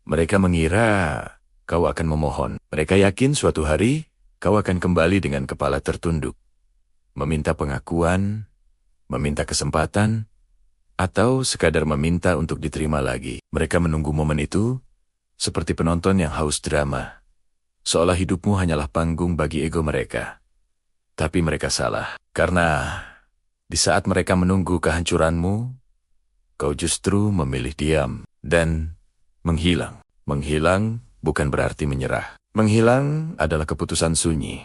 Mereka mengira kau akan memohon. Mereka yakin suatu hari kau akan kembali dengan kepala tertunduk, meminta pengakuan, meminta kesempatan, atau sekadar meminta untuk diterima lagi. Mereka menunggu momen itu seperti penonton yang haus drama, seolah hidupmu hanyalah panggung bagi ego mereka. Tapi mereka salah, karena di saat mereka menunggu kehancuranmu, kau justru memilih diam dan menghilang. Menghilang bukan berarti menyerah. Menghilang adalah keputusan sunyi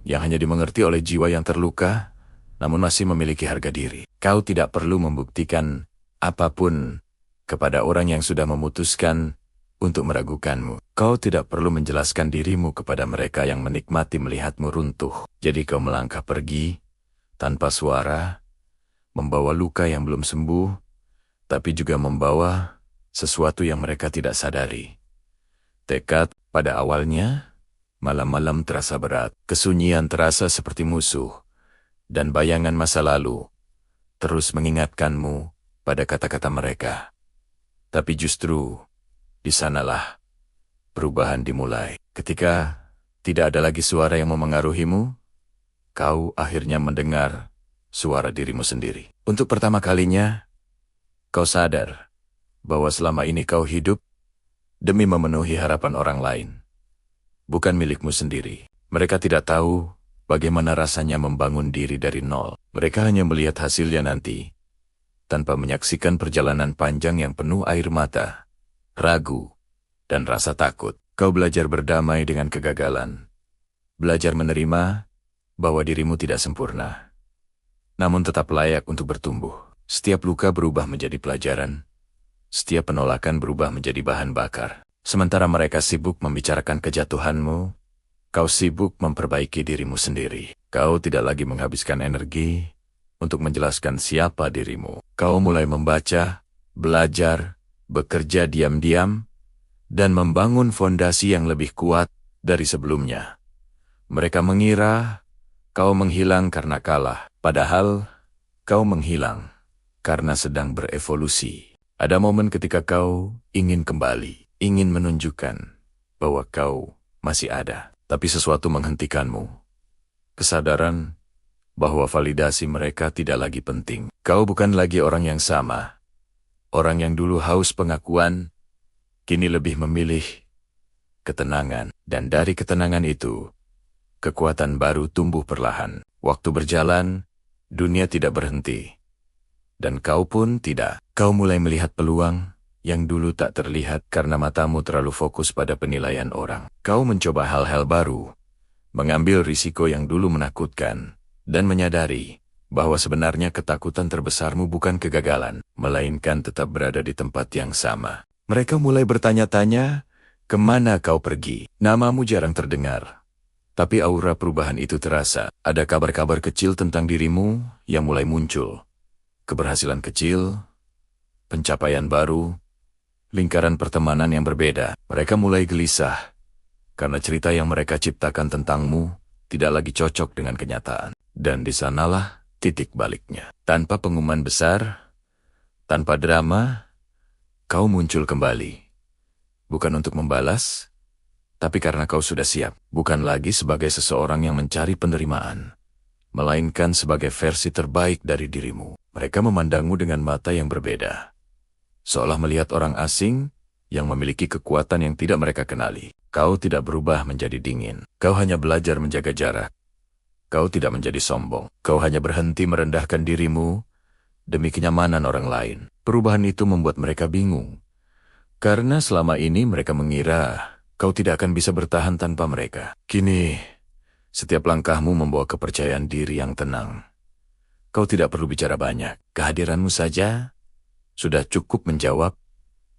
yang hanya dimengerti oleh jiwa yang terluka, namun masih memiliki harga diri. Kau tidak perlu membuktikan apapun kepada orang yang sudah memutuskan untuk meragukanmu. Kau tidak perlu menjelaskan dirimu kepada mereka yang menikmati melihatmu runtuh. Jadi kau melangkah pergi tanpa suara, membawa luka yang belum sembuh, tapi juga membawa sesuatu yang mereka tidak sadari. Tekad pada awalnya, malam-malam terasa berat, kesunyian terasa seperti musuh, dan bayangan masa lalu terus mengingatkanmu pada kata-kata mereka. Tapi justru di sanalah perubahan dimulai. Ketika tidak ada lagi suara yang memengaruhimu, kau akhirnya mendengar suara dirimu sendiri. Untuk pertama kalinya, kau sadar bahwa selama ini kau hidup demi memenuhi harapan orang lain, bukan milikmu sendiri. Mereka tidak tahu bagaimana rasanya membangun diri dari nol. Mereka hanya melihat hasilnya nanti, tanpa menyaksikan perjalanan panjang yang penuh air mata, ragu, dan rasa takut. Kau belajar berdamai dengan kegagalan, belajar menerima bahwa dirimu tidak sempurna, namun tetap layak untuk bertumbuh. Setiap luka berubah menjadi pelajaran, setiap penolakan berubah menjadi bahan bakar. Sementara mereka sibuk membicarakan kejatuhanmu, kau sibuk memperbaiki dirimu sendiri. Kau tidak lagi menghabiskan energi untuk menjelaskan siapa dirimu. Kau mulai membaca, belajar, bekerja diam-diam, dan membangun fondasi yang lebih kuat dari sebelumnya. Mereka mengira kau menghilang karena kalah, padahal kau menghilang karena sedang berevolusi. Ada momen ketika kau ingin kembali, ingin menunjukkan bahwa kau masih ada, tapi sesuatu menghentikanmu. Kesadaran bahwa validasi mereka tidak lagi penting. Kau bukan lagi orang yang sama. Orang yang dulu haus pengakuan, kini lebih memilih ketenangan. Dan dari ketenangan itu, kekuatan baru tumbuh perlahan. Waktu berjalan, dunia tidak berhenti. Dan kau pun tidak. Kau mulai melihat peluang yang dulu tak terlihat karena matamu terlalu fokus pada penilaian orang. Kau mencoba hal-hal baru, mengambil risiko yang dulu menakutkan, dan menyadari bahwa sebenarnya ketakutan terbesarmu bukan kegagalan, melainkan tetap berada di tempat yang sama. Mereka mulai bertanya-tanya, kemana kau pergi? Namamu jarang terdengar, tapi aura perubahan itu terasa. Ada kabar-kabar kecil tentang dirimu yang mulai muncul. Keberhasilan kecil, pencapaian baru, lingkaran pertemanan yang berbeda. Mereka mulai gelisah, karena cerita yang mereka ciptakan tentangmu tidak lagi cocok dengan kenyataan. Dan di sanalah titik baliknya. Tanpa pengumuman besar, tanpa drama, kau muncul kembali. Bukan untuk membalas, tapi karena kau sudah siap. Bukan lagi sebagai seseorang yang mencari penerimaan, melainkan sebagai versi terbaik dari dirimu. Mereka memandangmu dengan mata yang berbeda, seolah melihat orang asing yang memiliki kekuatan yang tidak mereka kenali. Kau tidak berubah menjadi dingin. Kau hanya belajar menjaga jarak. Kau tidak menjadi sombong. Kau hanya berhenti merendahkan dirimu demi kenyamanan orang lain. Perubahan itu membuat mereka bingung, karena selama ini mereka mengira kau tidak akan bisa bertahan tanpa mereka. Kini, setiap langkahmu membawa kepercayaan diri yang tenang. Kau tidak perlu bicara banyak. Kehadiranmu saja sudah cukup menjawab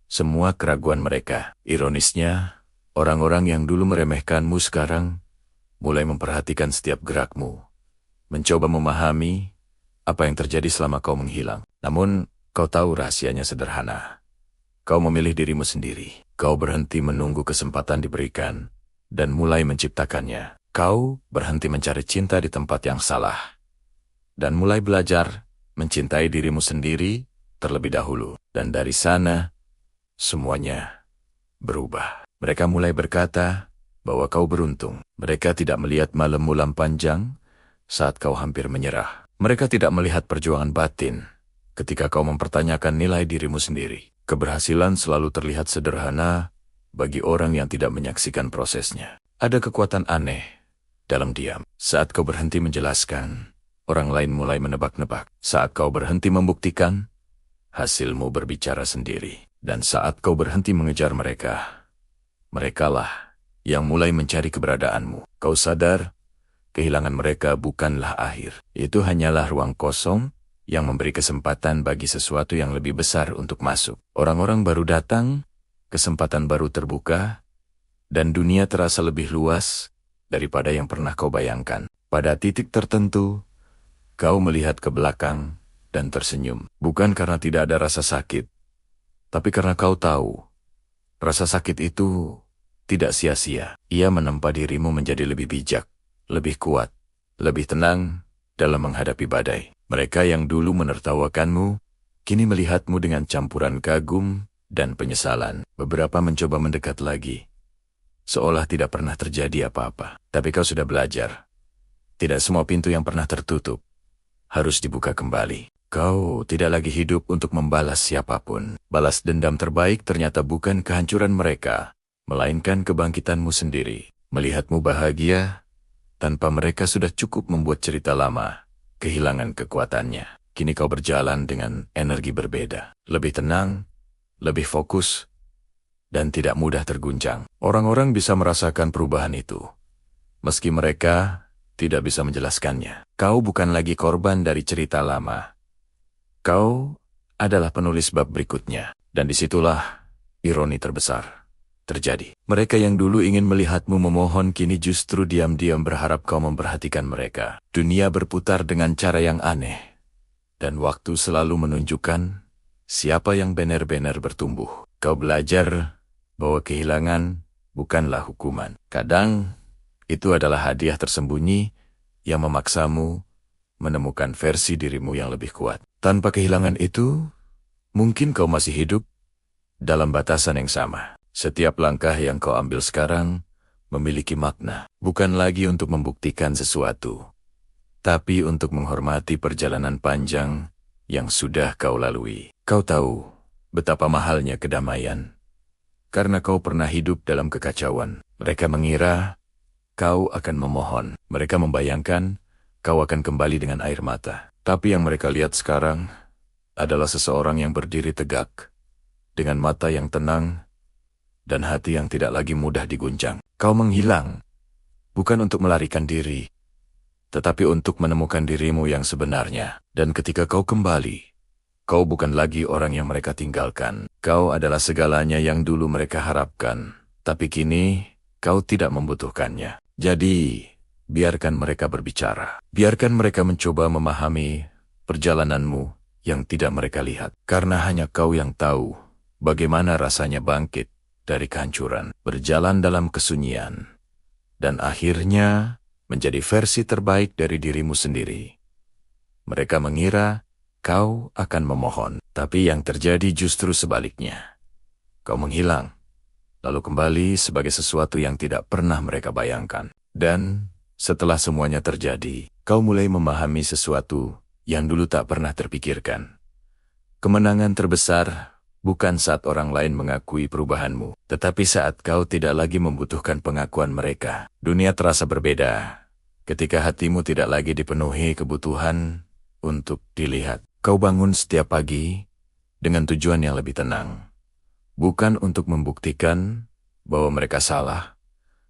semua keraguan mereka. Ironisnya, orang-orang yang dulu meremehkanmu sekarang mulai memperhatikan setiap gerakmu, mencoba memahami apa yang terjadi selama kau menghilang. Namun, kau tahu rahasianya sederhana. Kau memilih dirimu sendiri. Kau berhenti menunggu kesempatan diberikan dan mulai menciptakannya. Kau berhenti mencari cinta di tempat yang salah dan mulai belajar mencintai dirimu sendiri terlebih dahulu. Dan dari sana, semuanya berubah. Mereka mulai berkata bahwa kau beruntung. Mereka tidak melihat malam-malam panjang saat kau hampir menyerah. Mereka tidak melihat perjuangan batin ketika kau mempertanyakan nilai dirimu sendiri. Keberhasilan selalu terlihat sederhana bagi orang yang tidak menyaksikan prosesnya. Ada kekuatan aneh dalam diam. Saat kau berhenti menjelaskan, orang lain mulai menebak-nebak. Saat kau berhenti membuktikan, hasilmu berbicara sendiri. Dan saat kau berhenti mengejar mereka, merekalah yang mulai mencari keberadaanmu. Kau sadar, kehilangan mereka bukanlah akhir. Itu hanyalah ruang kosong yang memberi kesempatan bagi sesuatu yang lebih besar untuk masuk. Orang-orang baru datang, kesempatan baru terbuka, dan dunia terasa lebih luas daripada yang pernah kau bayangkan. Pada titik tertentu, kau melihat ke belakang dan tersenyum. Bukan karena tidak ada rasa sakit, tapi karena kau tahu, rasa sakit itu tidak sia-sia. Ia menempa dirimu menjadi lebih bijak, lebih kuat, lebih tenang dalam menghadapi badai. Mereka yang dulu menertawakanmu, kini melihatmu dengan campuran kagum dan penyesalan. Beberapa mencoba mendekat lagi, seolah tidak pernah terjadi apa-apa. Tapi kau sudah belajar. Tidak semua pintu yang pernah tertutup harus dibuka kembali. Kau tidak lagi hidup untuk membalas siapapun. Balas dendam terbaik ternyata bukan kehancuran mereka, melainkan kebangkitanmu sendiri. Melihatmu bahagia, tanpa mereka sudah cukup membuat cerita lama kehilangan kekuatannya. Kini kau berjalan dengan energi berbeda. Lebih tenang, lebih fokus, dan tidak mudah terguncang. Orang-orang bisa merasakan perubahan itu, meski mereka tidak bisa menjelaskannya. Kau bukan lagi korban dari cerita lama. Kau adalah penulis bab berikutnya, dan disitulah ironi terbesar terjadi. Mereka yang dulu ingin melihatmu memohon kini justru diam-diam berharap kau memperhatikan mereka. Dunia berputar dengan cara yang aneh, dan waktu selalu menunjukkan siapa yang benar-benar bertumbuh. Kau belajar bahwa kehilangan bukanlah hukuman. Kadang itu adalah hadiah tersembunyi yang memaksamu menemukan versi dirimu yang lebih kuat. Tanpa kehilangan itu, mungkin kau masih hidup dalam batasan yang sama. Setiap langkah yang kau ambil sekarang memiliki makna. Bukan lagi untuk membuktikan sesuatu, tapi untuk menghormati perjalanan panjang yang sudah kau lalui. Kau tahu betapa mahalnya kedamaian, karena kau pernah hidup dalam kekacauan. Mereka mengira kau akan memohon. Mereka membayangkan kau akan kembali dengan air mata. Tapi yang mereka lihat sekarang adalah seseorang yang berdiri tegak, dengan mata yang tenang, dan hati yang tidak lagi mudah diguncang. Kau menghilang, bukan untuk melarikan diri, tetapi untuk menemukan dirimu yang sebenarnya. Dan ketika kau kembali, kau bukan lagi orang yang mereka tinggalkan. Kau adalah segalanya yang dulu mereka harapkan, tapi kini kau tidak membutuhkannya. Jadi, biarkan mereka berbicara. Biarkan mereka mencoba memahami perjalananmu yang tidak mereka lihat. Karena hanya kau yang tahu bagaimana rasanya bangkit dari kehancuran, berjalan dalam kesunyian, dan akhirnya menjadi versi terbaik dari dirimu sendiri. Mereka mengira kau akan memohon, tapi yang terjadi justru sebaliknya. Kau menghilang, lalu kembali sebagai sesuatu yang tidak pernah mereka bayangkan. Dan setelah semuanya terjadi, kau mulai memahami sesuatu yang dulu tak pernah terpikirkan. Kemenangan terbesar bukan saat orang lain mengakui perubahanmu, tetapi saat kau tidak lagi membutuhkan pengakuan mereka. Dunia terasa berbeda ketika hatimu tidak lagi dipenuhi kebutuhan untuk dilihat. Kau bangun setiap pagi dengan tujuan yang lebih tenang. Bukan untuk membuktikan bahwa mereka salah,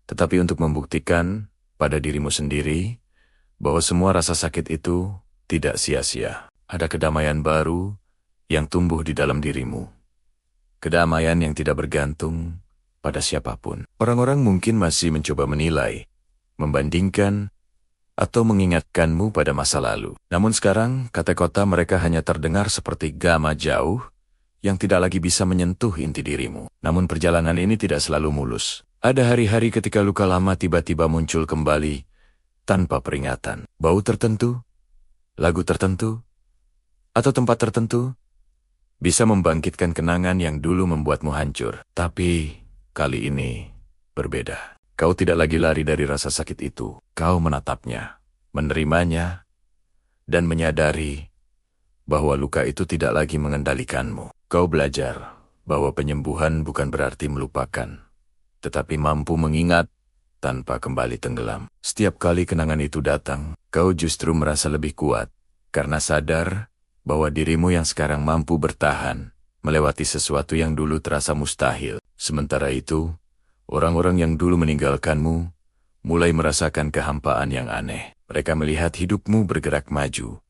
tetapi untuk membuktikan pada dirimu sendiri bahwa semua rasa sakit itu tidak sia-sia. Ada kedamaian baru yang tumbuh di dalam dirimu. Kedamaian yang tidak bergantung pada siapapun. Orang-orang mungkin masih mencoba menilai, membandingkan, atau mengingatkanmu pada masa lalu. Namun sekarang, kata-kata mereka hanya terdengar seperti gama jauh yang tidak lagi bisa menyentuh inti dirimu. Namun perjalanan ini tidak selalu mulus. Ada hari-hari ketika luka lama tiba-tiba muncul kembali tanpa peringatan. Bau tertentu, lagu tertentu, atau tempat tertentu bisa membangkitkan kenangan yang dulu membuatmu hancur. Tapi kali ini berbeda. Kau tidak lagi lari dari rasa sakit itu. Kau menatapnya, menerimanya, dan menyadari bahwa luka itu tidak lagi mengendalikanmu. Kau belajar bahwa penyembuhan bukan berarti melupakan, tetapi mampu mengingat tanpa kembali tenggelam. Setiap kali kenangan itu datang, kau justru merasa lebih kuat, karena sadar bahwa dirimu yang sekarang mampu bertahan, melewati sesuatu yang dulu terasa mustahil. Sementara itu, orang-orang yang dulu meninggalkanmu, mulai merasakan kehampaan yang aneh. Mereka melihat hidupmu bergerak maju,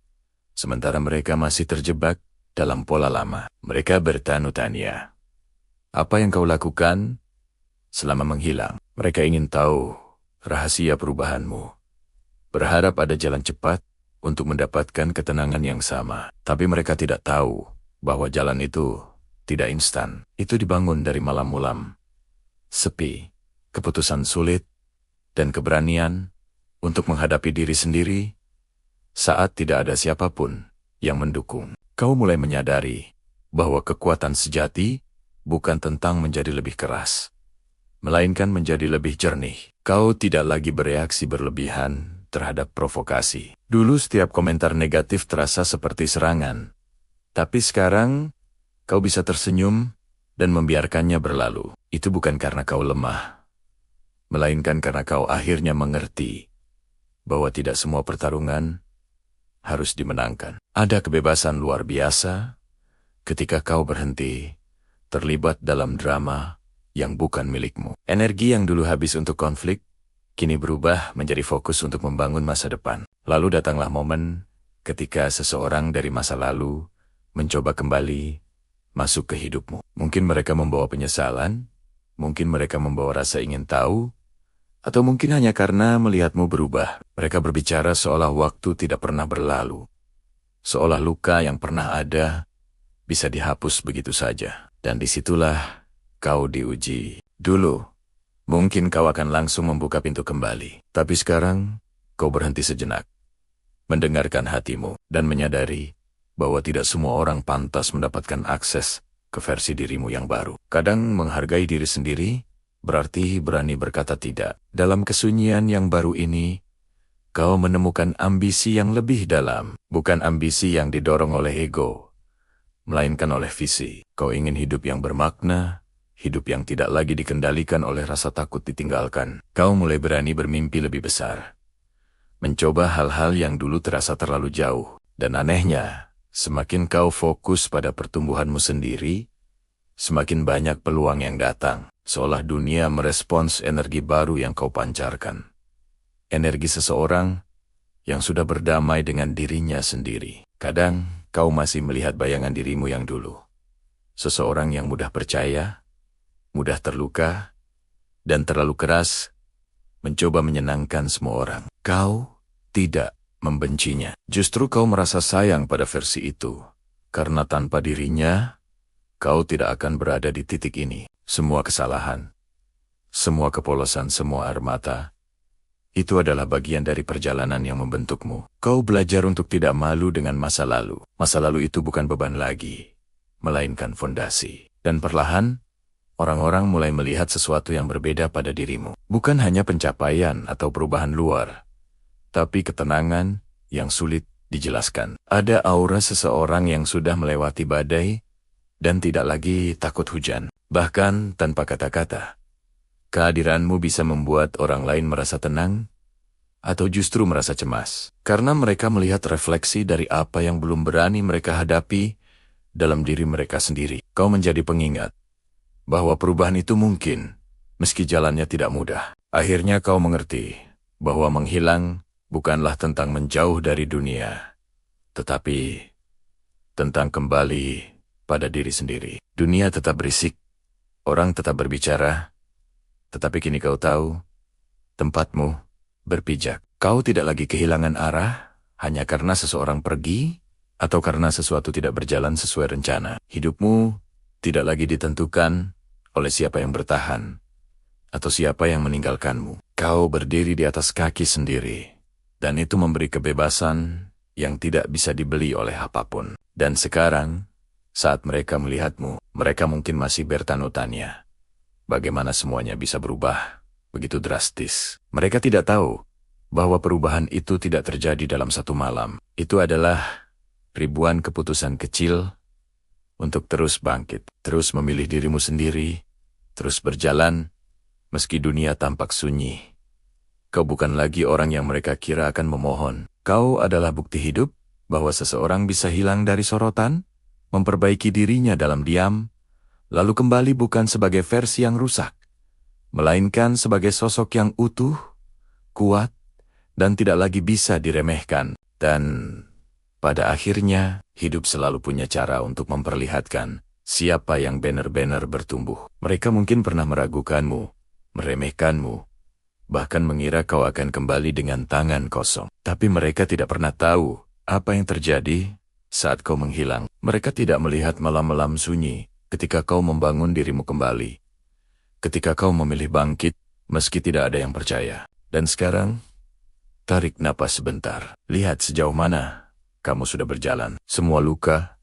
sementara mereka masih terjebak dalam pola lama. Mereka bertanya-tanya, apa yang kau lakukan selama menghilang? Mereka ingin tahu rahasia perubahanmu. Berharap ada jalan cepat untuk mendapatkan ketenangan yang sama. Tapi mereka tidak tahu bahwa jalan itu tidak instan. Itu dibangun dari malam-malam sepi, keputusan sulit, dan keberanian untuk menghadapi diri sendiri saat tidak ada siapapun yang mendukung. Kau mulai menyadari bahwa kekuatan sejati bukan tentang menjadi lebih keras, melainkan menjadi lebih jernih. Kau tidak lagi bereaksi berlebihan terhadap provokasi. Dulu setiap komentar negatif terasa seperti serangan, tapi sekarang kau bisa tersenyum dan membiarkannya berlalu. Itu bukan karena kau lemah, melainkan karena kau akhirnya mengerti bahwa tidak semua pertarungan harus dimenangkan. Ada kebebasan luar biasa ketika kau berhenti terlibat dalam drama yang bukan milikmu. Energi yang dulu habis untuk konflik, kini berubah menjadi fokus untuk membangun masa depan. Lalu datanglah momen ketika seseorang dari masa lalu mencoba kembali masuk ke hidupmu. Mungkin mereka membawa penyesalan, mungkin mereka membawa rasa ingin tahu, atau mungkin hanya karena melihatmu berubah. Mereka berbicara seolah waktu tidak pernah berlalu, seolah luka yang pernah ada bisa dihapus begitu saja. Dan disitulah kau diuji. Dulu, mungkin kau akan langsung membuka pintu kembali. Tapi sekarang, kau berhenti sejenak, mendengarkan hatimu, dan menyadari bahwa tidak semua orang pantas mendapatkan akses ke versi dirimu yang baru. Kadang menghargai diri sendiri berarti berani berkata tidak. Dalam kesunyian yang baru ini, kau menemukan ambisi yang lebih dalam. Bukan ambisi yang didorong oleh ego, melainkan oleh visi. Kau ingin hidup yang bermakna, hidup yang tidak lagi dikendalikan oleh rasa takut ditinggalkan. Kau mulai berani bermimpi lebih besar, mencoba hal-hal yang dulu terasa terlalu jauh. Dan anehnya, semakin kau fokus pada pertumbuhanmu sendiri, semakin banyak peluang yang datang. Seolah dunia merespons energi baru yang kau pancarkan. Energi seseorang yang sudah berdamai dengan dirinya sendiri. Kadang kau masih melihat bayangan dirimu yang dulu. Seseorang yang mudah percaya, mudah terluka, dan terlalu keras mencoba menyenangkan semua orang. Kau tidak membencinya. Justru kau merasa sayang pada versi itu. Karena tanpa dirinya, kau tidak akan berada di titik ini. Semua kesalahan, semua kepolosan, semua air mata, itu adalah bagian dari perjalanan yang membentukmu. Kau belajar untuk tidak malu dengan masa lalu. Masa lalu itu bukan beban lagi, melainkan fondasi. Dan perlahan, orang-orang mulai melihat sesuatu yang berbeda pada dirimu. Bukan hanya pencapaian atau perubahan luar, tapi ketenangan yang sulit dijelaskan. Ada aura seseorang yang sudah melewati badai dan tidak lagi takut hujan. Bahkan tanpa kata-kata, kehadiranmu bisa membuat orang lain merasa tenang atau justru merasa cemas. Karena mereka melihat refleksi dari apa yang belum berani mereka hadapi dalam diri mereka sendiri. Kau menjadi pengingat bahwa perubahan itu mungkin, meski jalannya tidak mudah. Akhirnya kau mengerti bahwa menghilang bukanlah tentang menjauh dari dunia, tetapi tentang kembali pada diri sendiri. Dunia tetap berisik, orang tetap berbicara, tetapi kini kau tahu, tempatmu berpijak. Kau tidak lagi kehilangan arah, hanya karena seseorang pergi, atau karena sesuatu tidak berjalan sesuai rencana. Hidupmu tidak lagi ditentukan oleh siapa yang bertahan, atau siapa yang meninggalkanmu. Kau berdiri di atas kaki sendiri, dan itu memberi kebebasan yang tidak bisa dibeli oleh apapun. Dan sekarang, saat mereka melihatmu, mereka mungkin masih bertanya-tanya, bagaimana semuanya bisa berubah begitu drastis. Mereka tidak tahu bahwa perubahan itu tidak terjadi dalam satu malam. Itu adalah ribuan keputusan kecil untuk terus bangkit, terus memilih dirimu sendiri, terus berjalan, meski dunia tampak sunyi. Kau bukan lagi orang yang mereka kira akan memohon. Kau adalah bukti hidup bahwa seseorang bisa hilang dari sorotan, memperbaiki dirinya dalam diam, lalu kembali bukan sebagai versi yang rusak, melainkan sebagai sosok yang utuh, kuat, dan tidak lagi bisa diremehkan. Dan pada akhirnya, hidup selalu punya cara untuk memperlihatkan siapa yang benar-benar bertumbuh. Mereka mungkin pernah meragukanmu, meremehkanmu, bahkan mengira kau akan kembali dengan tangan kosong. Tapi mereka tidak pernah tahu apa yang terjadi saat kau menghilang. Mereka tidak melihat malam-malam sunyi ketika kau membangun dirimu kembali. Ketika kau memilih bangkit, meski tidak ada yang percaya. Dan sekarang, tarik napas sebentar. Lihat sejauh mana kamu sudah berjalan. Semua luka,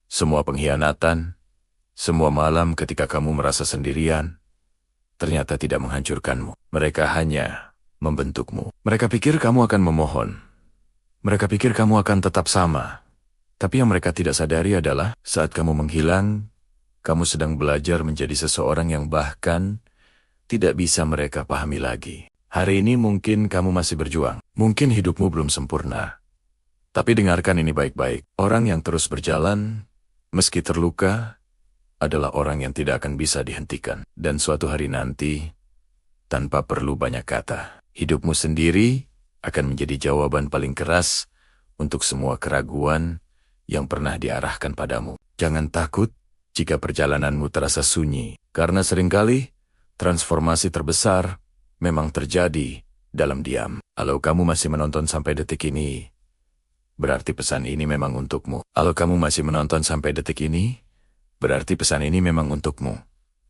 semua pengkhianatan, semua malam ketika kamu merasa sendirian, ternyata tidak menghancurkanmu. Mereka hanya membentukmu. Mereka pikir kamu akan memohon. Mereka pikir kamu akan tetap sama. Tapi yang mereka tidak sadari adalah saat kamu menghilang, kamu sedang belajar menjadi seseorang yang bahkan tidak bisa mereka pahami lagi. Hari ini mungkin kamu masih berjuang. Mungkin hidupmu belum sempurna. Tapi dengarkan ini baik-baik. Orang yang terus berjalan, meski terluka, adalah orang yang tidak akan bisa dihentikan. Dan suatu hari nanti, tanpa perlu banyak kata, hidupmu sendiri akan menjadi jawaban paling keras untuk semua keraguan yang pernah diarahkan padamu. Jangan takut jika perjalananmu terasa sunyi, karena seringkali transformasi terbesar memang terjadi dalam diam. Kalau kamu masih menonton sampai detik ini, berarti pesan ini memang untukmu. Kalau kamu masih menonton sampai detik ini, berarti pesan ini memang untukmu.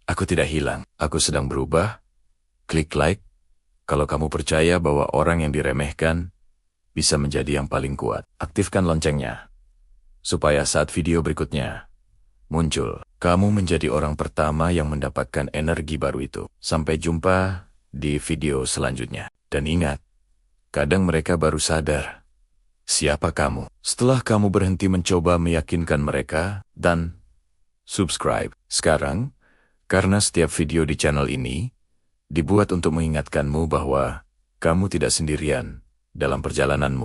Aku tidak hilang, aku sedang berubah. Klik like kalau kamu percaya bahwa orang yang diremehkan bisa menjadi yang paling kuat. Aktifkan loncengnya, supaya saat video berikutnya muncul, kamu menjadi orang pertama yang mendapatkan energi baru itu. Sampai jumpa di video selanjutnya. Dan ingat, kadang mereka baru sadar siapa kamu setelah kamu berhenti mencoba meyakinkan mereka. Dan subscribe sekarang, karena setiap video di channel ini dibuat untuk mengingatkanmu bahwa kamu tidak sendirian dalam perjalananmu.